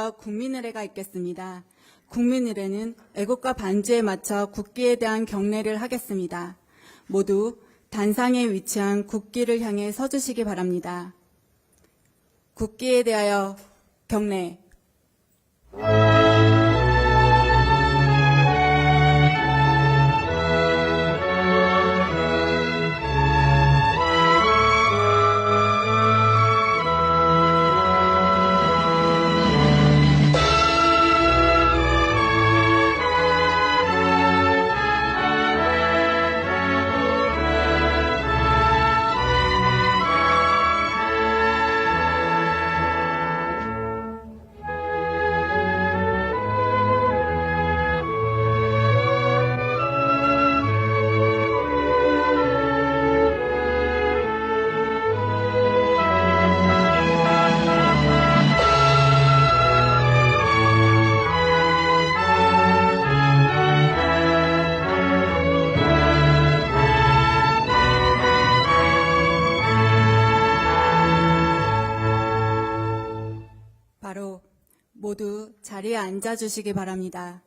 먼저 국민의례가 있겠습니다. 국민의례는 애국가 반주에 맞춰 국기에 대한 경례를 하겠습니다. 모두 단상에 위치한 국기를 향해 서주시기 바랍니다. 국기에 대하여 경례. 바로 모두 자리에 앉아주시기 바랍니다.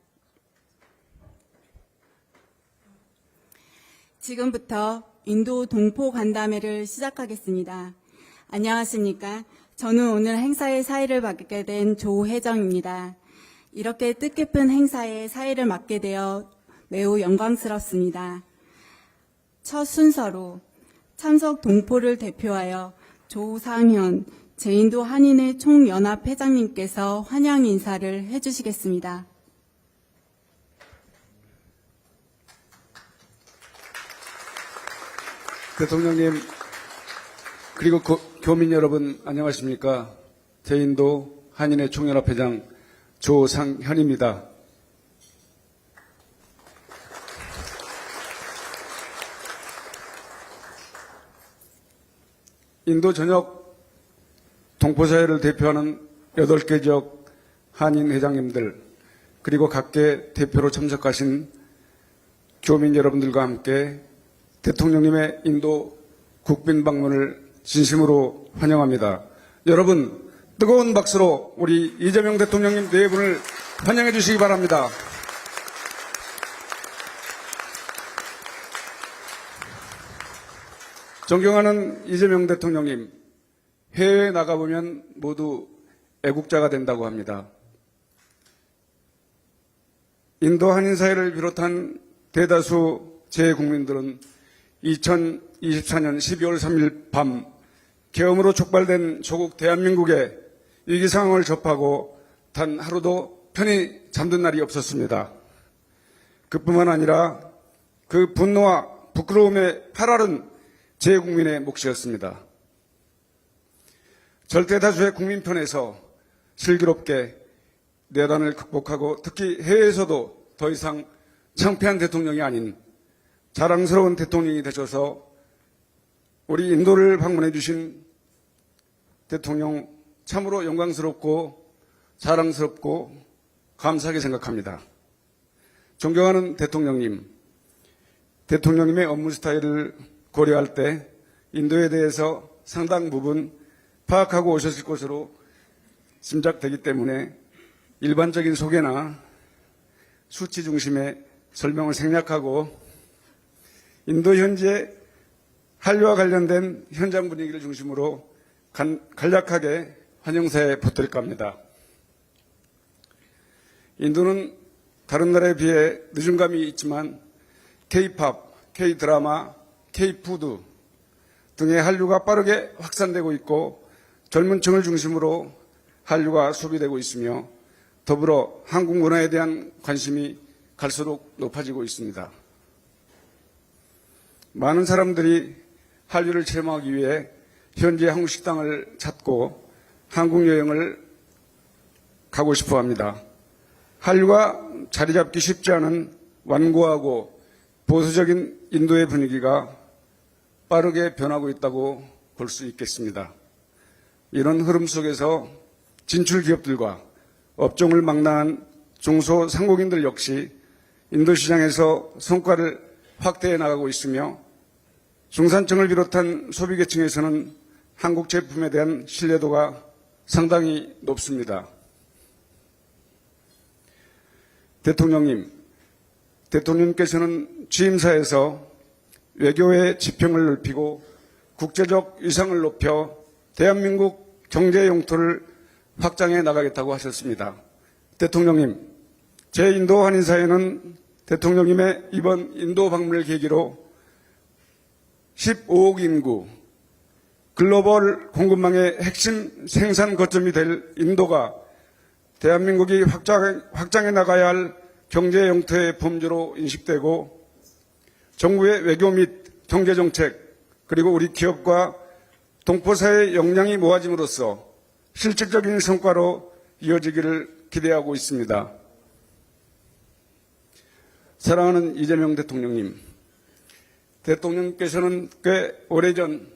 지금부터 인도 동포 간담회를 시작하겠습니다. 안녕하십니까? 저는 오늘 행사의 사회를 맡게 된 조혜정입니다. 이렇게 뜻깊은 행사에 사회를 맡게 되어 매우 영광스럽습니다. 첫 순서로 참석 동포를 대표하여 조상현 제인도 한인회 총연합 회장님께서 환영 인사를 해주시겠습니다. 대통령님, 그리고 교민 여러분 안녕하십니까? 제인도 한인회 총연합 회장 조상현입니다. 인도 전역 동포사회를 대표하는 8개 지역 한인 회장님들, 그리고 각계 대표로 참석하신 교민 여러분들과 함께 대통령님의 인도 국빈 방문을 진심으로 환영합니다. 여러분, 뜨거운 박수로 우리 이재명 대통령님 네 분을 환영해 주시기 바랍니다. 존경하는 이재명 대통령님, 해외에 나가보면 모두 애국자가 된다고 합니다. 인도 한인사회를 비롯한 대다수 재국민들은 2024년 12월 3일 밤 계엄으로 촉발된 조국 대한민국의 위기 상황을 접하고 단 하루도 편히 잠든 날이 없었습니다. 그뿐만 아니라 그 분노와 부끄러움에 팔아른 재국민의 몫이었습니다. 절대 다수의 국민 편에서 슬기롭게 내란을 극복하고 특히 해외에서도 더 이상 창피한 대통령이 아닌 자랑스러운 대통령이 되셔서 우리 인도를 방문해 주신 대통령 참으로 영광스럽고 자랑스럽고 감사하게 생각합니다. 존경하는 대통령님, 대통령님의 업무 스타일을 고려할 때 인도에 대해서 상당 부분 파악하고 오셨을 것으로 짐작되기 때문에 일반적인 소개나 수치 중심의 설명을 생략하고 인도 현재 한류와 관련된 현장 분위기를 중심으로 간략하게 환영사에 보탤까 합니다. 인도는 다른 나라에 비해 늦은 감이 있지만 K-팝, K-드라마, K-푸드 등의 한류가 빠르게 확산되고 있고 젊은 층을 중심으로 한류가 소비되고 있으며 더불어 한국 문화에 대한 관심이 갈수록 높아지고 있습니다. 많은 사람들이 한류를 체험하기 위해 현지 한국 식당을 찾고 한국 여행을 가고 싶어 합니다. 한류가 자리 잡기 쉽지 않은 완고하고 보수적인 인도의 분위기가 빠르게 변하고 있다고 볼 수 있겠습니다. 이런 흐름 속에서 진출 기업들과 업종을 망라한 중소상공인들 역시 인도 시장에서 성과를 확대해 나가고 있으며 중산층을 비롯한 소비계층에서는 한국 제품에 대한 신뢰도가 상당히 높습니다. 대통령님께서는 취임사에서 외교의 지평을 넓히고 국제적 위상을 높여 대한민국 경제 영토를 확장해 나가겠다고 하셨습니다. 대통령님, 제2인도 한인사회는 대통령님의 이번 인도 방문을 계기로 15억 인구, 글로벌 공급망의 핵심 생산 거점이 될 인도가 대한민국이 확장해 나가야 할 경제 영토의 범주로 인식되고 정부의 외교 및 경제정책 그리고 우리 기업과 동포사회의 역량이 모아짐으로써 실질적인 성과로 이어지기를 기대하고 있습니다. 사랑하는 이재명 대통령님, 대통령께서는 꽤 오래전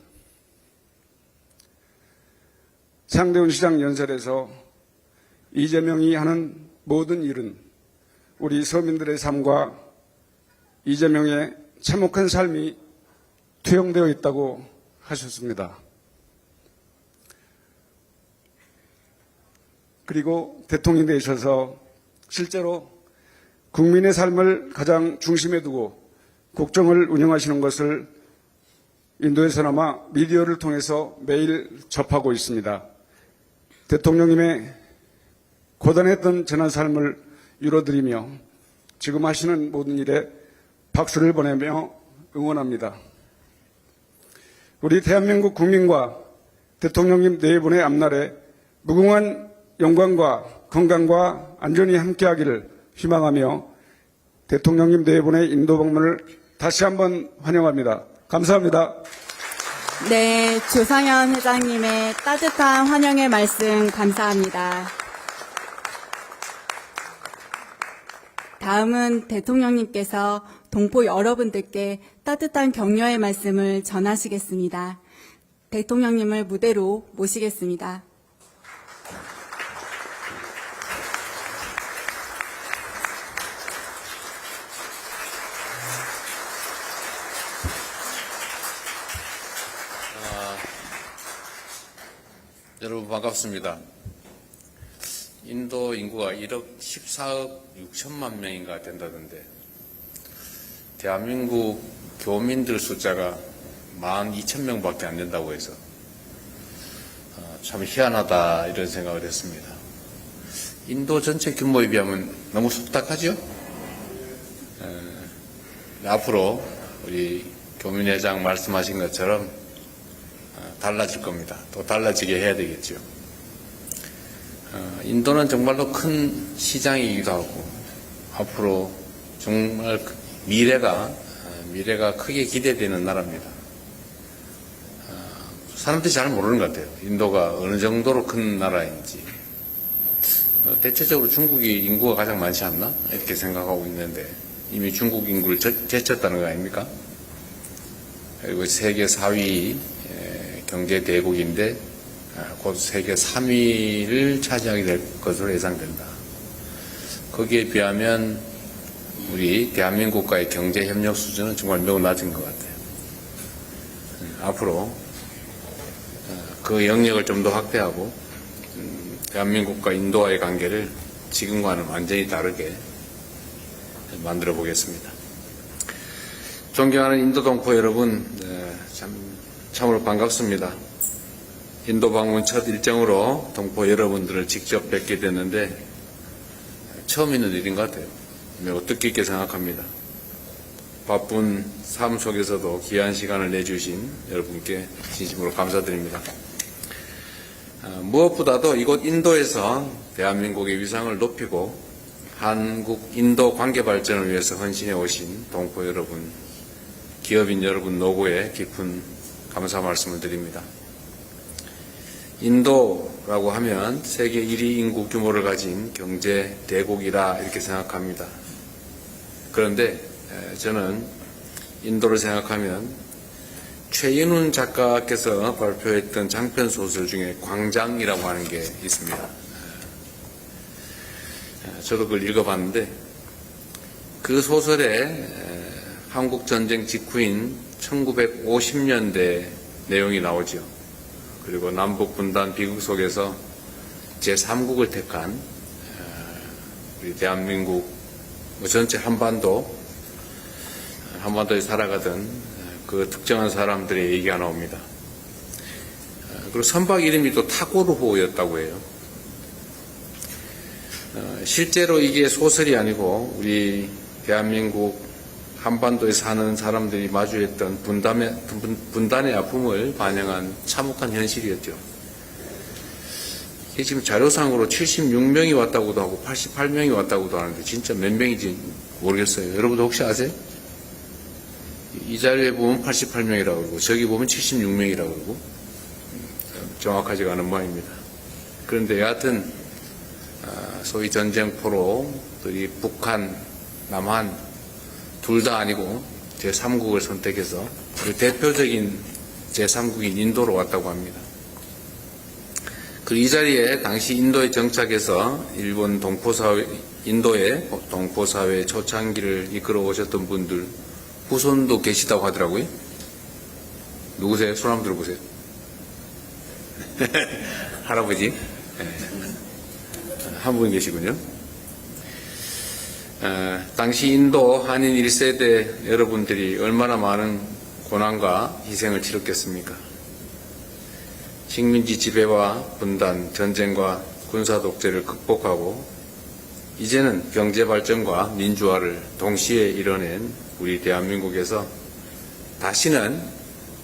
상대원 시장 연설에서 이재명이 하는 모든 일은 우리 서민들의 삶과 이재명의 참혹한 삶이 투영되어 있다고 하셨습니다. 그리고 대통령이 되셔서 실제로 국민의 삶을 가장 중심에 두고 국정을 운영하시는 것을 인도에서나마 미디어를 통해서 매일 접하고 있습니다. 대통령님의 고단했던 지난 삶을 위로드리며 지금 하시는 모든 일에 박수를 보내며 응원합니다. 우리 대한민국 국민과 대통령님 네 분의 앞날에 무궁한 영광과 건강과 안전이 함께하기를 희망하며 대통령님 네 분의 인도 방문을 다시 한번 환영합니다. 감사합니다. 네, 조상현 회장님의 따뜻한 환영의 말씀 감사합니다. 다음은 대통령님께서 동포 여러분들께 따뜻한 격려의 말씀을 전하시겠습니다. 대통령님을 무대로 모시겠습니다. 여러분 반갑습니다. 인도 인구가 1억 14억 6천만 명인가 된다던데 대한민국 교민들 숫자가 12,000명밖에 안 된다고 해서 참 희한하다 이런 생각을 했습니다. 인도 전체 규모에 비하면 너무 속닥하죠? 앞으로 우리 교민회장 말씀하신 것처럼 달라질 겁니다. 또 달라지게 해야 되겠죠. 인도는 정말로 큰 시장이기도 하고 앞으로 정말 미래가 크게 기대되는 나라입니다. 사람들이 잘 모르는 것 같아요. 인도가 어느 정도로 큰 나라인지. 대체적으로 중국이 인구가 가장 많지 않나? 이렇게 생각하고 있는데 이미 중국 인구를 제쳤다는 거 아닙니까? 그리고 세계 4위 경제 대국인데 곧 세계 3위를 차지하게 될 것으로 예상된다. 거기에 비하면 우리 대한민국과의 경제 협력 수준은 정말 매우 낮은 것 같아요. 앞으로 그 영역을 좀 더 확대하고 대한민국과 인도와의 관계를 지금과는 완전히 다르게 만들어 보겠습니다. 존경하는 인도 동포 여러분, 참으로 반갑습니다. 인도 방문 첫 일정으로 동포 여러분들을 직접 뵙게 됐는데 처음 있는 일인 것 같아요. 매우 뜻깊게 생각합니다. 바쁜 삶 속에서도 귀한 시간을 내주신 여러분께 진심으로 감사드립니다. 무엇보다도 이곳 인도에서 대한민국의 위상을 높이고 한국-인도 관계 발전을 위해서 헌신해 오신 동포 여러분, 기업인 여러분 노고에 깊은 감사 말씀을 드립니다. 인도라고 하면 세계 1위 인구 규모를 가진 경제 대국이라 이렇게 생각합니다. 그런데 저는 인도를 생각하면 최인훈 작가께서 발표했던 장편 소설 중에 광장이라고 하는 게 있습니다. 저도 그걸 읽어봤는데 그 소설에 한국전쟁 직후인 1950년대 내용이 나오죠. 그리고 남북분단 비극 속에서 제3국을 택한 우리 대한민국 전체 한반도에 살아가던 그 특정한 사람들의 얘기가 나옵니다. 그리고 선박 이름이 또 타고르호였다고 해요. 실제로 이게 소설이 아니고 우리 대한민국 한반도에 사는 사람들이 마주했던 분단의 아픔을 반영한 참혹한 현실이었죠. 이게 지금 자료상으로 76명이 왔다고도 하고 88명이 왔다고도 하는데 진짜 몇 명인지 모르겠어요. 여러분도 혹시 아세요? 이 자료에 보면 88명이라고 그러고 저기 보면 76명이라고 그러고 정확하지가 않은 모양입니다. 그런데 여하튼 소위 전쟁포로들이 북한, 남한 둘 다 아니고 제3국을 선택해서 그 대표적인 제3국인 인도로 왔다고 합니다. 그리고 이 자리에 당시 인도에 정착해서 일본 인도의 동포사회 초창기를 이끌어 오셨던 분들 후손도 계시다고 하더라고요. 누구세요? 손 한번 들어보세요. 할아버지. 한 분 계시군요. 당시 인도 한인 1세대 여러분들이 얼마나 많은 고난과 희생을 치렀겠습니까? 식민지 지배와 분단, 전쟁과 군사 독재를 극복하고 이제는 경제 발전과 민주화를 동시에 이뤄낸 우리 대한민국에서 다시는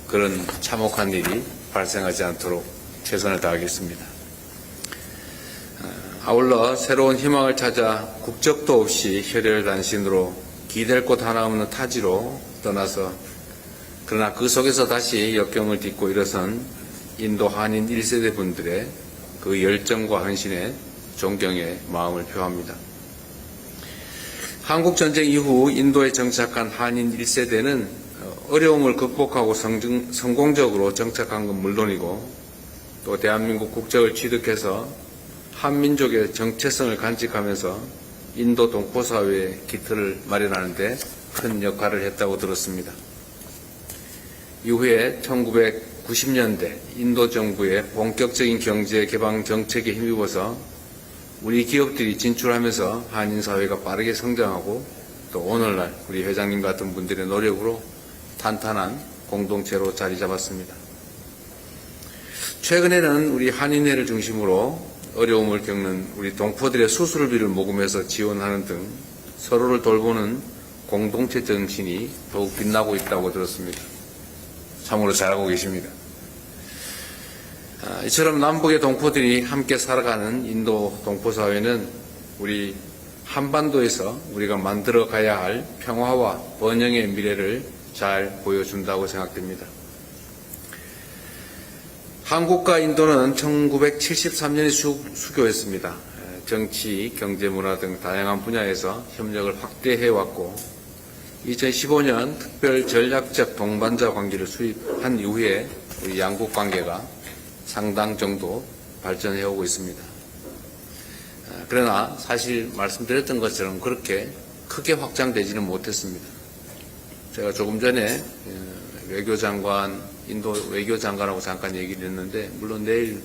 그런 참혹한 일이 발생하지 않도록 최선을 다하겠습니다. 아울러 새로운 희망을 찾아 국적도 없이 혈혈단신으로 기댈 곳 하나 없는 타지로 떠나서 그러나 그 속에서 다시 역경을 딛고 일어선 인도 한인 1세대 분들의 그 열정과 헌신에 존경의 마음을 표합니다. 한국전쟁 이후 인도에 정착한 한인 1세대는 어려움을 극복하고 성공적으로 정착한 건 물론이고 또 대한민국 국적을 취득해서 한민족의 정체성을 간직하면서 인도 동포사회의 기틀을 마련하는 데 큰 역할을 했다고 들었습니다. 이후에 1990년대 인도 정부의 본격적인 경제 개방 정책에 힘입어서 우리 기업들이 진출하면서 한인 사회가 빠르게 성장하고 또 오늘날 우리 회장님 같은 분들의 노력으로 탄탄한 공동체로 자리 잡았습니다. 최근에는 우리 한인회를 중심으로 어려움을 겪는 우리 동포들의 수술비를 모금해서 지원하는 등 서로를 돌보는 공동체 정신이 더욱 빛나고 있다고 들었습니다. 참으로 잘하고 계십니다. 이처럼 남북의 동포들이 함께 살아가는 인도 동포사회는 우리 한반도에서 우리가 만들어 가야 할 평화와 번영의 미래를 잘 보여준다고 생각됩니다. 한국과 인도는 1973년에 수교했습니다. 정치, 경제, 문화 등 다양한 분야에서 협력을 확대해왔고 2015년 특별 전략적 동반자 관계를 수립한 이후에 우리 양국 관계가 상당 정도 발전해오고 있습니다. 그러나 사실 말씀드렸던 것처럼 그렇게 크게 확장되지는 못했습니다. 제가 조금 전에 인도 외교장관하고 잠깐 얘기를 했는데 물론 내일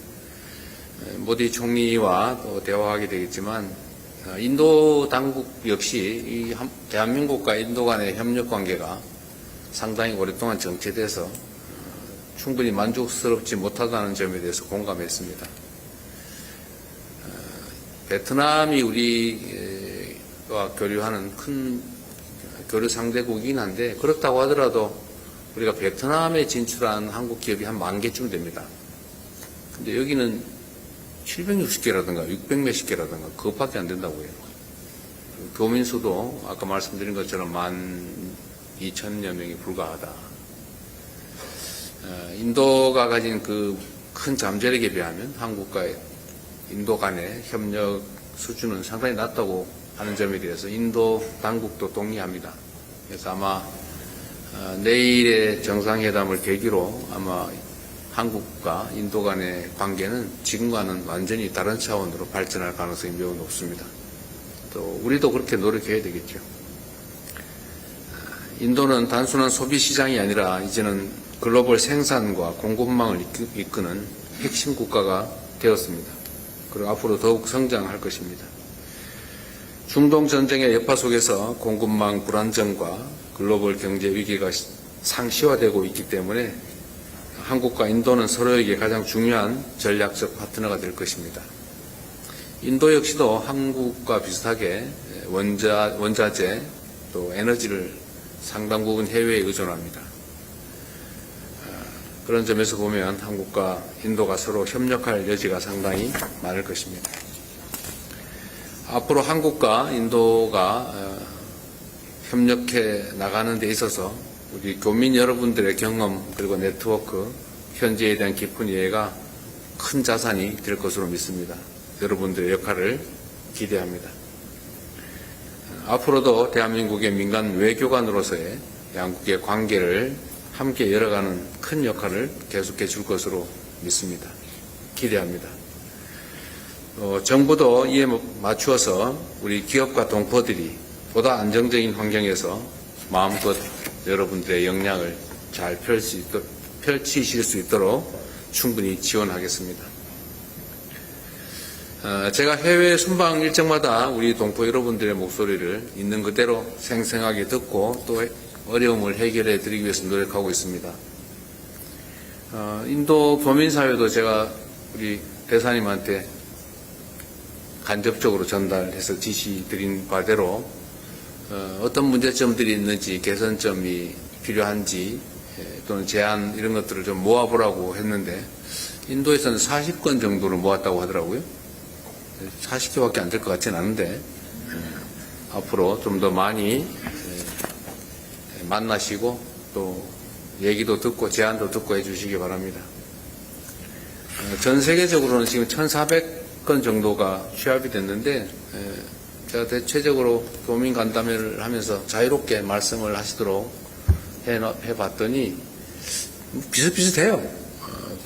모디 총리와 또 대화하게 되겠지만 인도 당국 역시 이 대한민국과 인도 간의 협력 관계가 상당히 오랫동안 정체돼서 충분히 만족스럽지 못하다는 점에 대해서 공감했습니다. 베트남이 우리와 교류하는 큰 교류 상대국이긴 한데 그렇다고 하더라도 우리가 베트남에 진출한 한국 기업이 한 10,000개쯤 됩니다. 근데 여기는 760개라든가 600몇십 개라든가 그것밖에 안 된다고 해요. 교민 수도 아까 말씀드린 것처럼 12,000여 명이 불과하다. 인도가 가진 그 큰 잠재력에 비하면 한국과 인도 간의 협력 수준은 상당히 낮다고 하는 점에 대해서 인도 당국도 동의합니다. 그래서 아마 내일의 정상회담을 계기로 아마 한국과 인도 간의 관계는 지금과는 완전히 다른 차원으로 발전할 가능성이 매우 높습니다. 또 우리도 그렇게 노력해야 되겠죠. 인도는 단순한 소비 시장이 아니라 이제는 글로벌 생산과 공급망을 이끄는 핵심 국가가 되었습니다. 그리고 앞으로 더욱 성장할 것입니다. 중동 전쟁의 여파 속에서 공급망 불안정과 글로벌 경제 위기가 상시화되고 있기 때문에 한국과 인도는 서로에게 가장 중요한 전략적 파트너가 될 것입니다. 인도 역시도 한국과 비슷하게 원자재 또 에너지를 상당 부분 해외에 의존합니다. 그런 점에서 보면 한국과 인도가 서로 협력할 여지가 상당히 많을 것입니다. 앞으로 한국과 인도가 협력해 나가는 데 있어서 우리 교민 여러분들의 경험 그리고 네트워크, 현지에 대한 깊은 이해가 큰 자산이 될 것으로 믿습니다. 여러분들의 역할을 기대합니다. 앞으로도 대한민국의 민간 외교관으로서의 양국의 관계를 함께 열어가는 큰 역할을 계속해 줄 것으로 믿습니다. 기대합니다. 정부도 이에 맞추어서 우리 기업과 동포들이 보다 안정적인 환경에서 마음껏 여러분들의 역량을 잘 펼치실 수 있도록 충분히 지원하겠습니다. 제가 해외 순방 일정마다 우리 동포 여러분들의 목소리를 있는 그대로 생생하게 듣고 또 어려움을 해결해 드리기 위해서 노력하고 있습니다. 인도 교민사회도 제가 우리 대사님한테 간접적으로 전달해서 지시 드린 바대로 어떤 문제점들이 있는지 개선점이 필요한지 또는 제안 이런 것들을 좀 모아보라고 했는데 인도에서는 40건 정도를 모았다고 하더라고요. 40개밖에 안 될 것 같지는 않은데 앞으로 좀 더 많이 만나시고 또 얘기도 듣고 제안도 듣고 해주시기 바랍니다. 전 세계적으로는 지금 1,400건 정도가 취합이 됐는데 제가 대체적으로 교민 간담회를 하면서 자유롭게 말씀을 하시도록 해봤더니 비슷비슷해요.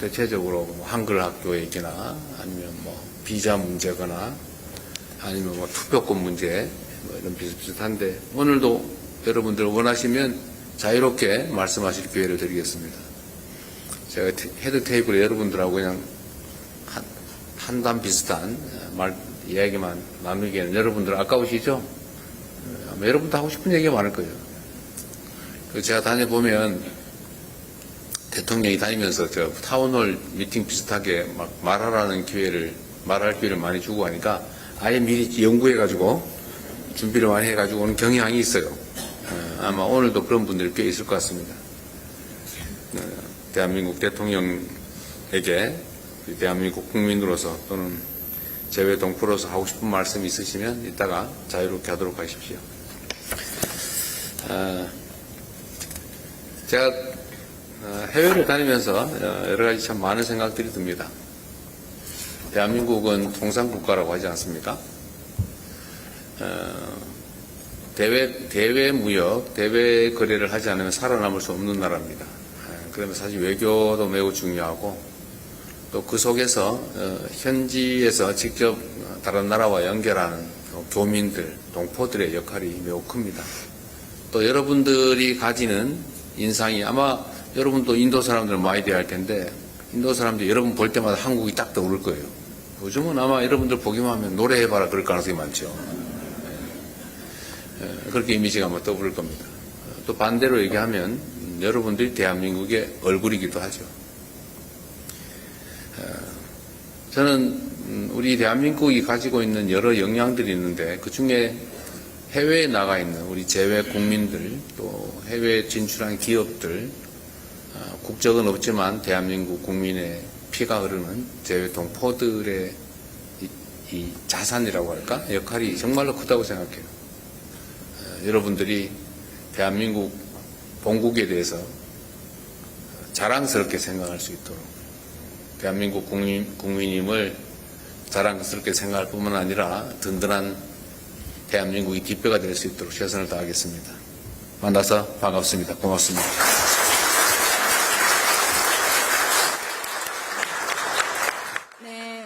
대체적으로 뭐 한글 학교 얘기나 아니면 뭐 비자 문제거나 아니면 뭐 투표권 문제 뭐 이런 비슷비슷한데 오늘도 여러분들 원하시면 자유롭게 말씀하실 기회를 드리겠습니다. 제가 헤드 테이블에 여러분들하고 그냥 한담 비슷한 이야기만 나누기에는 여러분들 아까우시죠? 아마 여러분도 하고 싶은 얘기가 많을 거예요. 제가 다녀보면 대통령이 다니면서 저 타운홀 미팅 비슷하게 막 말할 기회를 많이 주고 하니까 아예 미리 연구해가지고 준비를 많이 해가지고 오는 경향이 있어요. 아마 오늘도 그런 분들이 꽤 있을 것 같습니다. 대한민국 대통령에게 대한민국 국민으로서 또는 재외 동포로서 하고 싶은 말씀이 있으시면 이따가 자유롭게 하도록 하십시오. 제가 해외를 다니면서 여러 가지 참 많은 생각들이 듭니다. 대한민국은 통상국가라고 하지 않습니까? 대외 무역, 대외 거래를 하지 않으면 살아남을 수 없는 나라입니다. 그러면 사실 외교도 매우 중요하고 또 그 속에서 현지에서 직접 다른 나라와 연결하는 교민들, 동포들의 역할이 매우 큽니다. 또 여러분들이 가지는 인상이 아마 여러분도 인도 사람들 많이 대할 텐데 인도 사람들이 여러분 볼 때마다 한국이 딱 떠오를 거예요. 요즘은 아마 여러분들 보기만 하면 노래해봐라 그럴 가능성이 많죠. 그렇게 이미지가 아마 떠오를 겁니다. 또 반대로 얘기하면 여러분들이 대한민국의 얼굴이기도 하죠. 저는 우리 대한민국이 가지고 있는 여러 역량들이 있는데 그중에 해외에 나가 있는 우리 재외 국민들 또 해외에 진출한 기업들 국적은 없지만 대한민국 국민의 피가 흐르는 재외 동포들의 이 자산이라고 할까? 역할이 정말로 크다고 생각해요. 여러분들이 대한민국 본국에 대해서 자랑스럽게 생각할 수 있도록 대한민국 국민임을 자랑스럽게 생각할 뿐만 아니라 든든한 대한민국이 뒷배가 될 수 있도록 최선을 다하겠습니다. 만나서 반갑습니다. 고맙습니다.